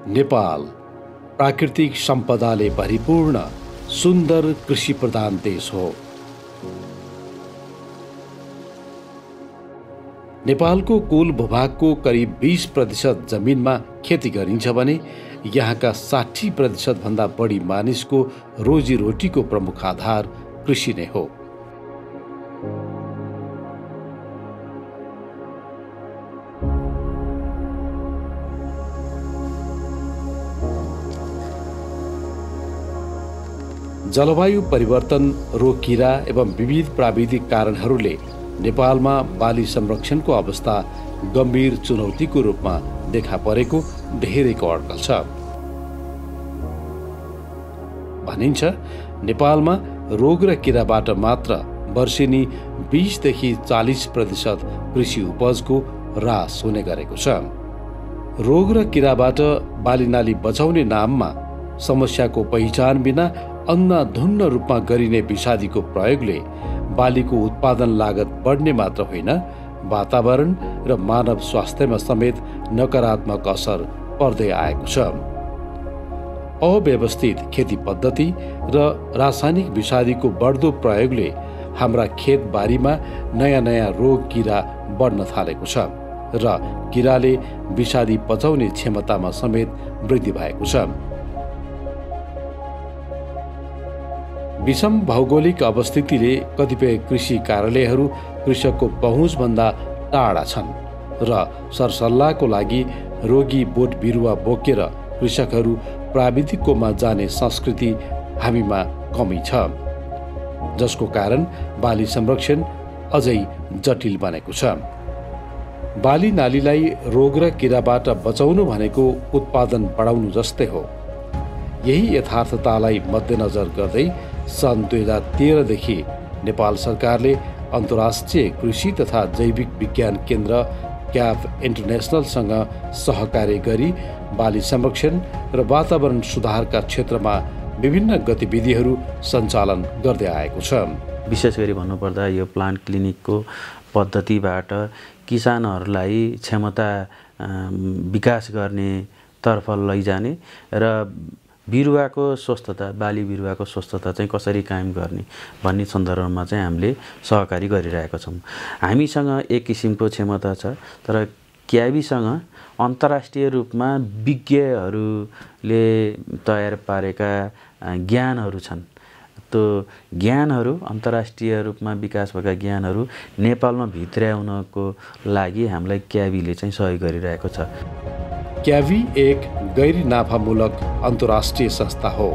नेपाल प्राकृतिक सम्पदाले भरिपूर्ण सुन्दर कृषि प्रधान देश हो। नेपालको कुल भूभागको करिब 20% जमिनमा खेती गरिन्छ भने यहाँका 60% भन्दा बढी मानिसको रोजीरोटीको प्रमुख आधार कृषि नै हो। जलवायु परिवर्तन, रोग किरा एवं विविध प्राविधिक कारणहरूले नेपालमा बाली संरक्षणको अवस्था गम्भीर चुनौतीको रूपमा देखा परेको धेरैको अड्कल छ। भनिन्छ नेपालमा रोग र किराबाट मात्र वर्षेनी 20 देखि 40% कृषि उपजको ह्रास हुने गरेको छ। रोग र किराबाट बालीनाली बचाउने नाममा समस्याको पहिचान बिना अन्धाधुन्ध रूपमा गरिने विषादीको प्रयोगले बालीको उत्पादन लागत बढ्ने मात्र होइन, वातावरण र मानव स्वास्थ्यमा समेत नकारात्मक असर पर्दै आएको छ। अव्यवस्थित खेती पद्धति र रासायनिक विषादीको बढ्दो प्रयोगले हाम्रा खेतबारीमा नयाँ नयाँ रोग किरा बढ्न थालेको छ र किराले विषादी पचाउने क्षमतामा समेत वृद्धि भएको छ। विषम भौगोलिक अवस्थितिले कतिपय कृषि कार्यालयहरू कृषकको पहुँचभन्दा टाढा छन् र सरसल्लाहको लागि रोगी बोट बिरुवा बोकेर कृषकहरू प्राविधिककोमा जाने संस्कृति हामीमा कमी छ, जसको कारण बाली संरक्षण अझै जटिल बनेको छ। बाली नालीलाई रोग र किराबाट बचाउनु भनेको उत्पादन बढाउनु जस्तै हो। यही यथार्थतालाई मध्यनजर गर्दै सन् 2013 देखि नेपाल सरकारले अन्तर्राष्ट्रिय कृषि तथा जैविक विज्ञान केन्द्र क्याफ इन्टरनेसनलसँग सहकार्य गरी बाली संरक्षण र वातावरण सुधारका क्षेत्रमा विभिन्न गतिविधिहरू सञ्चालन गर्दै आएको छ। विशेष गरी भन्नुपर्दा यो प्लान्ट क्लिनिकको पद्धतिबाट किसानहरूलाई क्षमता विकास गर्ने तर्फ लैजाने र बिरुवाको स्वस्थता, बाली बिरुवाको स्वस्थता चाहिँ कसरी कायम गर्ने भन्ने सन्दर्भमा चाहिँ हामीले सहकारी गरिरहेका छौँ। हामीसँग एक किसिमको क्षमता छ, तर क्याबीसँग अन्तर्राष्ट्रिय रूपमा विज्ञहरूले तयार पारेका ज्ञानहरू छन्। त्यो ज्ञानहरू अन्तर्राष्ट्रिय रूपमा विकास भएका ज्ञानहरू नेपालमा भित्र्याउनको लागि हामीलाई क्याबीले चाहिँ सहयोग गरिरहेको छ। क्यावी एक गैर नाफामूलक अन्तर्राष्ट्रिय संस्था हो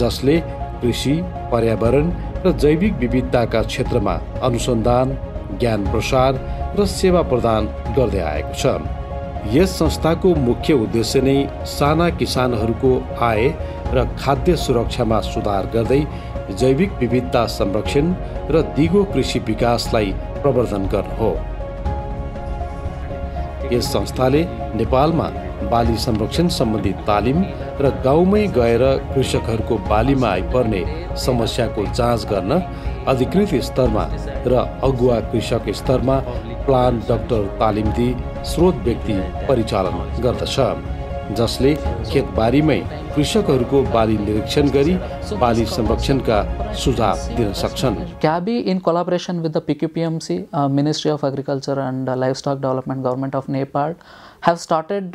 जसले कृषि, पर्यावरण र जैविक विविधताका क्षेत्रमा अनुसन्धान, ज्ञान प्रसार र सेवा प्रदान गर्दै आएको छ। यस संस्थाको मुख्य उद्देश्य नै साना किसानहरूको आय र खाद्य सुरक्षामा सुधार गर्दै जैविक विविधता संरक्षण र दिगो कृषि विकासलाई प्रवर्धन गर्नु हो। यस संस्थाले नेपालमा बाली संरक्षण सम्बन्धी तालिम र गाउँमै गएर कृषकहरूको बालीमा आइपर्ने समस्याको जाँच गर्न अधिकृत स्तरमा र अगुवा कृषक स्तरमा प्लान्ट डाक्टर तालिम दिई स्रोत व्यक्ति परिचालन गर्दछ, जसले खेतबारीमै कृषकहरूको बाली निरीक्षण गरी बाली संरक्षणका सुझाव दिन सक्छन्। क्याबी in collaboration with the PQPMC, Ministry of Agriculture and Livestock Development, Government of Nepal, have started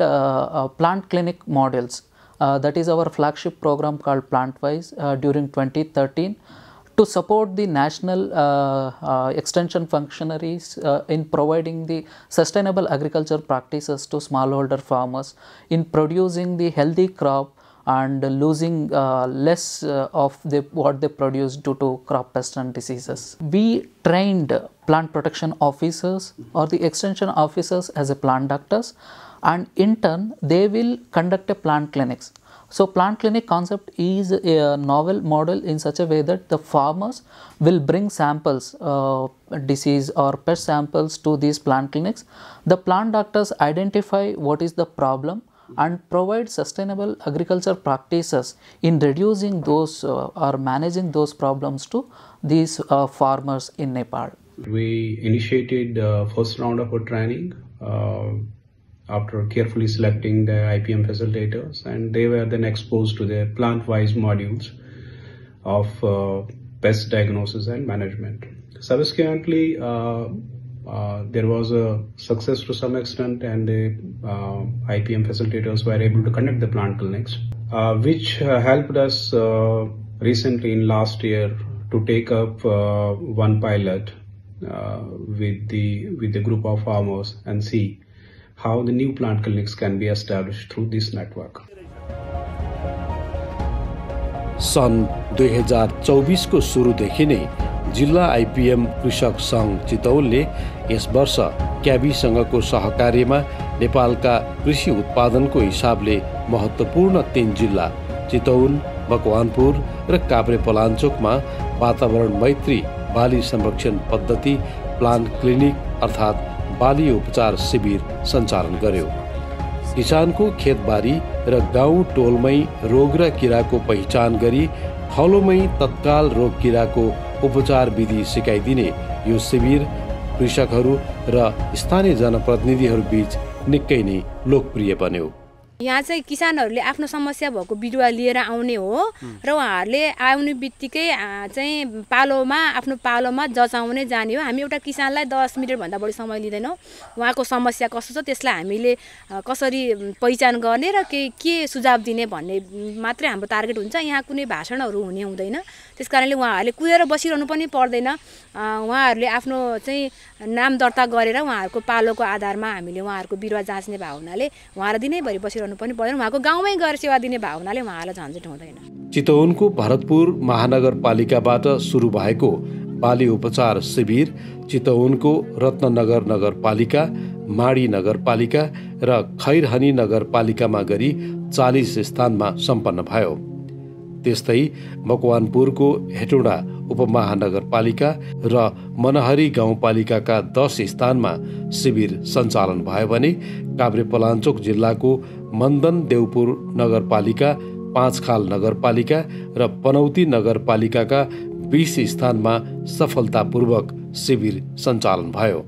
plant clinic models. That is our flagship program called Plantwise during 2013 to support the national extension functionaries in providing the sustainable agriculture practices to smallholder farmers in producing the healthy crop and losing less of what they produce due to crop pests and diseases. We trained plant protection officers or the extension officers as a plant doctors, and in turn they will conduct a plant clinics. So plant clinic concept is a novel model in such a way that the farmers will bring samples, disease or pest samples to these plant clinics. The plant doctors identify what is the problem and provide sustainable agriculture practices in reducing those or managing those problems to these farmers in Nepal. We initiated the first round of our training after carefully selecting the IPM facilitators, and they were then exposed to the plant-wise modules of pest diagnosis and management. Subsequently, there was a success to some extent, and the IPM facilitators were able to conduct the plant clinics, which helped us recently in last year to take up one pilot with the group of farmers and see how the new plant clinics can be established through this network. सन् 2024 को सुरुदेखि नै जिल्ला IPM कृषक सङ्घ चितवनले यस वर्ष क्याबीसँगको सहकार्यमा नेपालका कृषि उत्पादनको हिसाबले महत्त्वपूर्ण 3 जिल्ला चितवन, मकवानपुर र काभ्रेपलाञ्चोकमा वातावरण मैत्री बाली संरक्षण पद्धति प्लान्ट क्लिनिक अर्थात् बाली उपचार शिविर सञ्चालन गर्यो। किसानको खेतबारी र गाउँ टोलमै रोग र किराको पहिचान गरी फलोमै तत्काल रोग किराको उपचार विधि सिकाइदिने यो शिविर कृषकहरू र स्थानीय जनप्रतिनिधिहरू बीच निकै नै लोकप्रिय बन्यो। यहाँ चाहिँ किसानहरूले आफ्नो समस्या भएको बिरुवा लिएर आउने हो र उहाँहरूले आउने बित्तिकै चाहिँ पालोमा आफ्नो पालोमा जचाउने जाने हो। हामी एउटा किसानलाई 10 मिनेट भन्दा बढी समय लिँदैनौँ। उहाँको समस्या कस्तो छ त्यसलाई हामीले कसरी पहिचान गर्ने र के सुझाव दिने भन्ने मात्रै हाम्रो टार्गेट हुन्छ। यहाँ कुनै भाषणहरू हुने हुँदैन। त्यसकारणले उहाँहरूले कुदेर बसिरहनु पनि पर्दैन। उहाँहरूले आफ्नो चाहिँ नाम दर्ता गरेर उहाँहरूको पालोको आधारमा हामीले उहाँहरूको बिरुवा जाँच्ने भएको हुनाले उहाँलाई दिनैभरि बसिरहनु पनि पर्दैन। उहाँको गाउँमै गएर सेवा दिने भएको हुनाले उहाँलाई झन्झट हुँदैन। चितवनको भरतपुर महानगरपालिकाबाट सुरु भएको बाली उपचार शिविर चितवनको रत्ननगर नगरपालिका, माडी नगरपालिका र खैरहनी नगरपालिकामा गरी 40 स्थानमा सम्पन्न भयो। त्यस्तै मकवानपुरको हेटौडा उपमहानगरपालिका र मनहरी गाउँपालिकाका 10 स्थानमा शिविर सञ्चालन भयो भने काभ्रेपलाञ्चोक जिल्लाको मन्दन देउपुर नगरपालिका, पाँचखाल नगरपालिका र पनौती नगरपालिकाका 20 स्थानमा सफलतापूर्वक शिविर सञ्चालन भयो।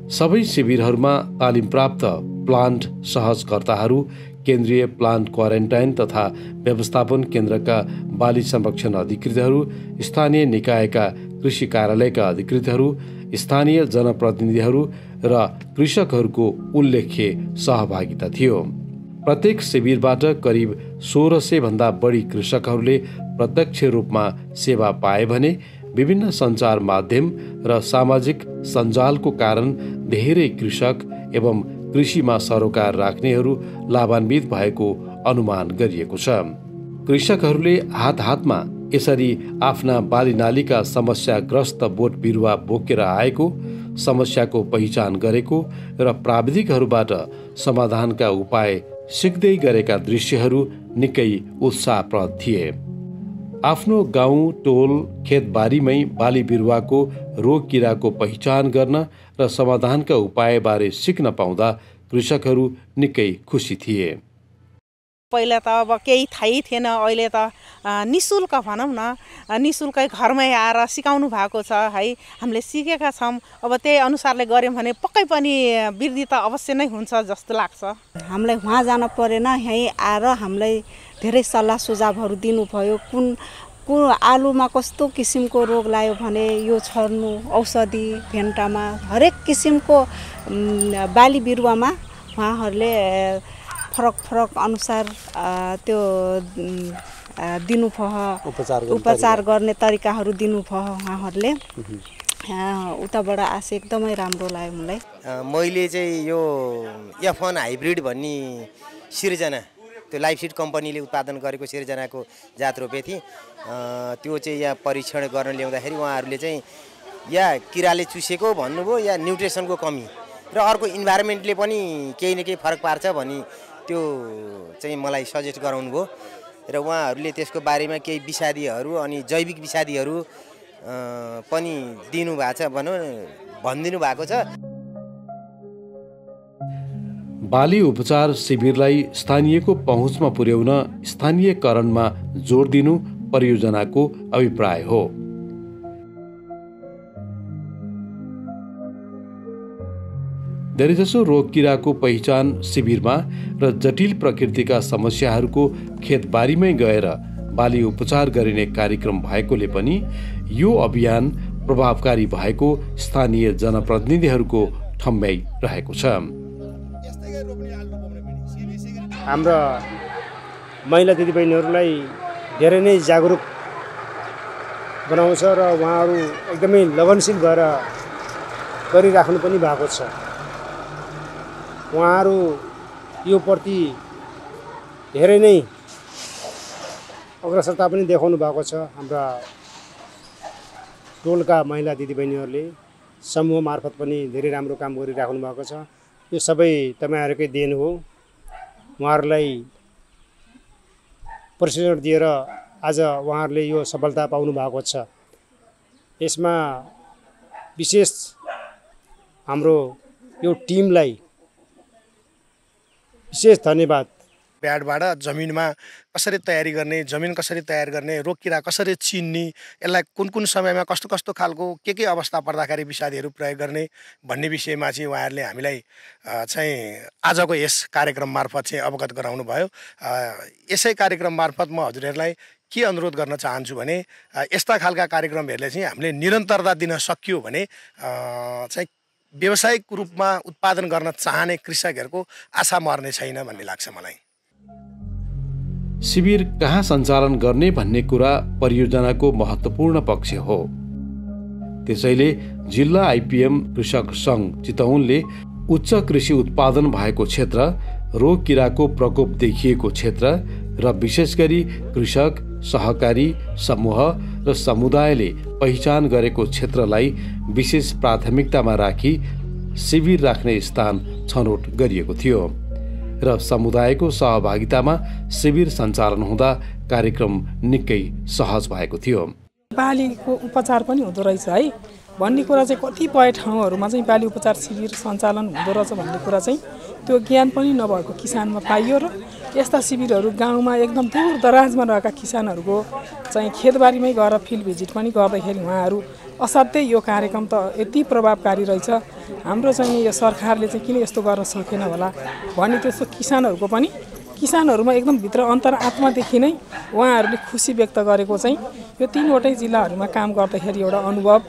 सबै शिविरहरूमा तालिम प्राप्त प्लान्ट सहजकर्ताहरू, केन्द्रीय प्लान्ट क्वारेन्टाइन तथा व्यवस्थापन केन्द्रका बाली संरक्षण अधिकृतहरू, स्थानीय निकायका कृषि कार्यालयका अधिकृतहरू, स्थानीय जनप्रतिनिधिहरू र कृषकहरूको उल्लेख्य सहभागिता थियो। प्रत्येक शिविरबाट करिब 1600 भन्दा बढी कृषकहरूले प्रत्यक्ष रूपमा सेवा पाए भने विभिन्न सञ्चार माध्यम र सामाजिक सञ्जालको कारण धेरै कृषक एवं कृषिमा सरोकार राख्नेहरू लाभान्वित भएको अनुमान गरिएको छ। कृषकहरूले हात-हातमा यसरी आफ्ना बालीनालीका समस्याग्रस्त बोट बिरुवा बोकेर आएको, समस्याको पहिचान गरेको र प्राविधिकहरूबाट समाधानका उपाय सिक्दै गरेका दृश्यहरू निकै उत्साहप्रद थिए। आफ्नो गाउँ टोल खेतबारीमै बाली बिरुवाको रोग किराको पहिचान गर्न र समाधानका उपायबारे सिक्न पाउँदा कृषकहरू निकै खुसी थिए। पहिला त अब केही थाहै थिएन, अहिले त निशुल्क भनौँ न, निशुल्कै घरमै आएर सिकाउनु भएको छ है। हामीले सिकेका छौँ। अब त्यही अनुसारले गऱ्यौँ भने पक्कै पनि वृद्धि त अवश्य नै हुन्छ जस्तो लाग्छ। हामीलाई वहाँ जान परेन, यहीँ आएर हामीलाई धेरै सल्लाह सुझावहरू दिनुभयो। कुन आलुमा कस्तो किसिमको रोग लाग्यो भने यो छर्नु, औषधि भेन्टामा हरेक किसिमको बाली बिरुवामा उहाँहरूले फरक अनुसार त्यो दिनुभयो, उपचार गर्ने तरिकाहरू दिनुभयो उहाँहरूले। उताबाट आशा एकदमै राम्रो लाग्यो मलाई। मैले चाहिँ यो F1 हाइब्रिड भन्ने सिर्जना, त्यो लाइफसिड कम्पनीले उत्पादन गरेको सिर्जनाको जात रोपे थिएँ। त्यो चाहिँ यहाँ परीक्षण गर्न ल्याउँदाखेरि उहाँहरूले चाहिँ या किराले चुसेको भन्नुभयो या न्युट्रिसनको कमी र अर्को इन्भाइरोमेन्टले पनि केही न केही फरक पार्छ भनी त्यो चाहिँ मलाई सजेस्ट गराउनु भयो र उहाँहरूले त्यसको बारेमा केही विषादीहरू अनि जैविक विषादीहरू पनि दिनुभएको छ भनिदिनु भएको छ। बाली उपचार शिविरलाई स्थानीयको पहुँचमा पुर्याउन स्थानीयकरणमा जोड दिनु परियोजनाको अभिप्राय हो। धेरैजसो रोग किराको पहिचान शिविरमा र जटिल प्रकृतिका समस्याहरूको खेतबारीमै गएर बाली उपचार गरिने कार्यक्रम भएकोले पनि यो अभियान प्रभावकारी भएको स्थानीय जनप्रतिनिधिहरूको ठम्ब्याइ रहेको छ। हाम्रा महिला दिदीबहिनीहरूलाई धेरै नै जागरुक बनाउँछ र उहाँहरू एकदमै लगनशील भएर गरिराख्नु पनि भएको छ। उहाँहरू यो प्रति धेरै नै अग्रसरता पनि देखाउनु भएको छ। हाम्रा टोलका महिला दिदीबहिनीहरूले समूह मार्फत पनि धेरै राम्रो काम गरिराख्नु भएको छ। यो सबै तपाईँहरूकै देन हो। उहाँहरूलाई प्रशिक्षण दिएर आज उहाँहरूले यो सफलता पाउनु भएको छ। यसमा विशेष हाम्रो यो टिमलाई विशेष धन्यवाद। प्याडबाट जमिनमा कसरी तयारी गर्ने, जमिन कसरी तयार गर्ने, रोग किरा कसरी चिन्ने, यसलाई कुन कुन समयमा कस्तो कस्तो खालको के अवस्था पर्दाखेरि विषादीहरू प्रयोग गर्ने भन्ने विषयमा चाहिँ उहाँहरूले हामीलाई चाहिँ आजको यस कार्यक्रम मार्फत चाहिँ अवगत गराउनु भयो। यसै कार्यक्रम मार्फत म हजुरहरूलाई के अनुरोध गर्न चाहन्छु भने यस्ता खालका कार्यक्रमहरूले चाहिँ हामीले निरन्तरता दिन सकियो भने चाहिँ व्यावसायिक रूपमा उत्पादन गर्न चाहने कृषकहरूको आशा मर्ने छैन भन्ने लाग्छ मलाई। शिविर कहाँ सञ्चालन गर्ने भन्ने कुरा परियोजनाको महत्त्वपूर्ण पक्ष हो। त्यसैले जिल्ला आइपिएम कृषक सङ्घ चितवनले उच्च कृषि उत्पादन भएको क्षेत्र, रोग किराको प्रकोप देखिएको क्षेत्र र विशेष गरी कृषक, सहकारी समूह र समुदायले पहिचान गरेको क्षेत्रलाई विशेष प्राथमिकतामा राखी शिविर राख्ने स्थान छनौट गरिएको थियो र समुदायको सहभागितामा शिविर सञ्चालन हुँदा कार्यक्रम निकै सहज भएको थियो। बालीको उपचार पनि हुँदो रहेछ है भन्ने कुरा चाहिँ कतिपय ठाउँहरूमा चाहिँ बाली उपचार शिविर सञ्चालन हुँदो रहेछ भन्ने कुरा चाहिँ त्यो ज्ञान पनि नभएको किसानमा पाइयो र यस्ता शिविरहरू गाउँमा एकदम दूर दराजमा रहेका किसानहरूको चाहिँ खेतबारीमै गएर फिल्ड भिजिट पनि गर्दाखेरि उहाँहरू असाध्यै यो कार्यक्रम त यति प्रभावकारी रहेछ, हाम्रो चाहिँ यो सरकारले चाहिँ किन यस्तो गर्न सकेन होला भन्ने त्यस्तो किसानहरूको पनि किसानहरूमा एकदम भित्र अन्तरात्मादेखि नै उहाँहरूले खुसी व्यक्त गरेको चाहिँ यो 3वटै जिल्लाहरूमा काम गर्दाखेरि एउटा अनुभव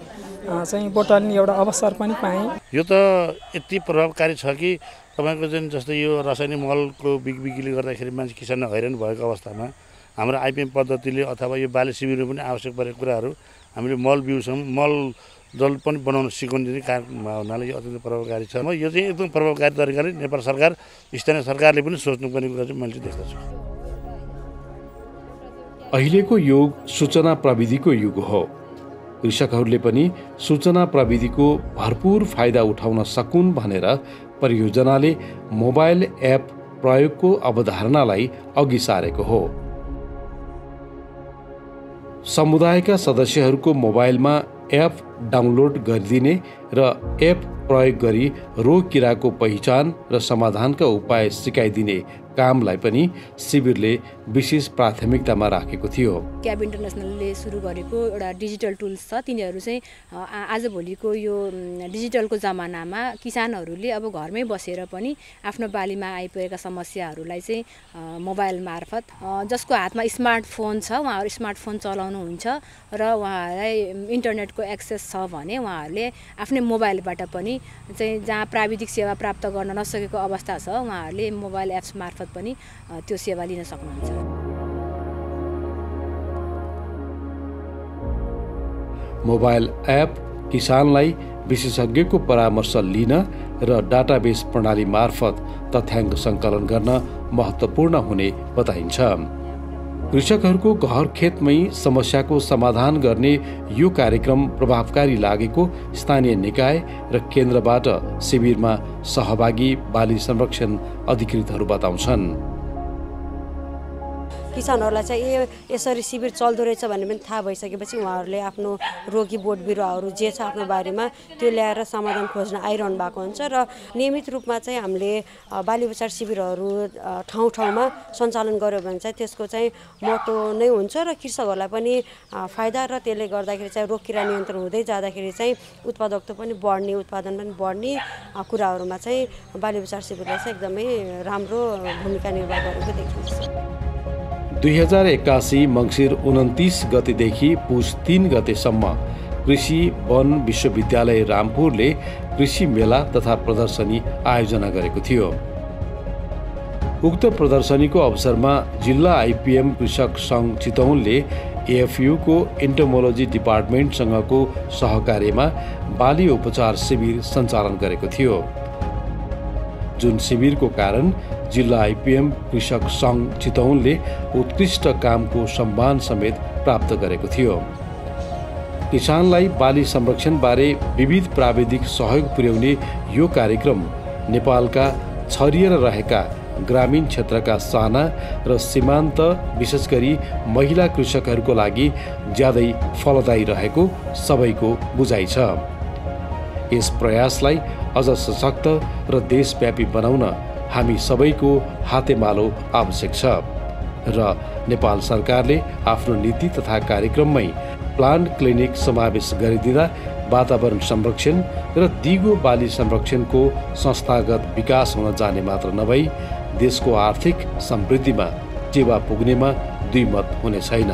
चाहिँ बोटल्ने एउटा अवसर पनि पाएँ। यो त यति प्रभावकारी छ कि तपाईँको जुन जस्तै यो रासायनिक मलको बिक्रीले गर्दाखेरि मान्छे किसान हैरान भएको अवस्थामा हाम्रो आइपिएम पद्धतिले अथवा यो बाली शिविरमा पनि आवश्यक परेको कुराहरू हामीले मल बिउसम्म मल जल पनि बनाउन सिकाउने काम हुनाले यो अत्यन्त प्रभावकारी छ। यो चाहिँ एकदम प्रभावकारी तरिकाले नेपाल सरकार, स्थानीय सरकारले पनि सोच्नुपर्ने कुरा चाहिँ मैले देख्दछु। अहिलेको युग सूचना प्रविधिको युग हो। कृषकहरूले पनि सूचना प्रविधिको भरपूर फाइदा उठाउन सकुन् भनेर परियोजनाले मोबाइल एप प्रयोगको अवधारणालाई अघि सारेको हो। समुदायका सदस्यहरूको मोबाइलमा एप डाउनलोड गरिदिने र एप प्रयोग गरी रोग किराको पहिचान र समाधानका उपाय सिकाइदिने कामलाई पनि शिविरले विशेष प्राथमिकतामा राखेको थियो। क्याब इन्टरनेसनलले सुरु गरेको एउटा डिजिटल टुल्स छ, तिनीहरू चाहिँ आजभोलिको यो डिजिटलको जमानामा किसानहरूले अब घरमै बसेर पनि आफ्नो बालीमा आइपरेका समस्याहरूलाई चाहिँ मोबाइल मार्फत, जसको हातमा स्मार्टफोन छ उहाँहरू स्मार्टफोन चलाउनुहुन्छ र उहाँहरूलाई इन्टरनेटको एक्सेस छ भने उहाँहरूले आफ्नै मोबाइलबाट पनि चाहिँ जहाँ प्राविधिक सेवा प्राप्त गर्न नसकेको अवस्था छ उहाँहरूले मोबाइल एप्स मार्फत पनि त्यो सेवा लिन सक्नुहुन्छ। मोबाइल एप किसानलाई विशेषज्ञको परामर्श लिन र डाटाबेस प्रणाली मार्फत तथ्याङ्क सङ्कलन गर्न महत्त्वपूर्ण हुने बताइन्छ। कृषकहरूको घर खेतमै समस्याको समाधान गर्ने यो कार्यक्रम प्रभावकारी लागेको स्थानीय निकाय र केन्द्रबाट शिविरमा सहभागी बाली संरक्षण अधिकृतहरू बताउँछन्। किसानहरूलाई चाहिँ यसरी शिविर चल्दो रहेछ भन्ने पनि थाहा भइसकेपछि उहाँहरूले आफ्नो रोगी बोट बिरुवाहरू जे छ आफ्नो बारीमा त्यो ल्याएर समाधान खोज्न आइरहनु भएको हुन्छ र नियमित रूपमा चाहिँ हामीले बाली उपचार शिविरहरू ठाउँ ठाउँमा सञ्चालन गर्यो भने चाहिँ त्यसको चाहिँ महत्त्व नै हुन्छ र कृषकहरूलाई पनि फाइदा र त्यसले गर्दाखेरि चाहिँ रोग किरा नियन्त्रण हुँदै जाँदाखेरि चाहिँ उत्पादकता पनि बढ्ने उत्पादन पनि बढ्ने कुराहरूमा चाहिँ बाली उपचार शिविरले चाहिँ एकदमै राम्रो भूमिका निर्वाह गरेको देखिन्छ। 2081 मङ्सिर 29 गतेदेखि पुस 3 गतेसम्म कृषि वन विश्वविद्यालय रामपुरले कृषि मेला तथा प्रदर्शनी आयोजना गरेको थियो। उक्त प्रदर्शनीको अवसरमा जिल्ला आइपिएम कृषक सङ्घ चितौनले एएफयूको एन्टोमोलोजी डिपार्टमेन्टसँगको सहकार्यमा बाली उपचार शिविर सञ्चालन गरेको थियो, जुन शिविरको कारण जिल्ला आइपिएम कृषक सङ्घ चितौनले उत्कृष्ट कामको सम्मान समेत प्राप्त गरेको थियो। किसानलाई बाली संरक्षणबारे विविध प्राविधिक सहयोग पुर्याउने यो कार्यक्रम नेपालका छरिएर रहेका ग्रामीण क्षेत्रका साना र सीमान्त विशेष गरी महिला कृषकहरूको लागि ज्यादै फलदायी रहेको सबैको बुझाइ छ। यस प्रयासलाई अझ सशक्त र देशव्यापी बनाउन हामी सबैको हातेमालो आवश्यक छ र नेपाल सरकारले आफ्नो नीति तथा कार्यक्रममै प्लान्ट क्लिनिक समावेश गरिदिँदा वातावरण संरक्षण र दिगो बाली संरक्षणको संस्थागत विकास हुन जाने मात्र नभई देशको आर्थिक समृद्धिमा टेवा पुग्नेमा दुई मत हुने छैन।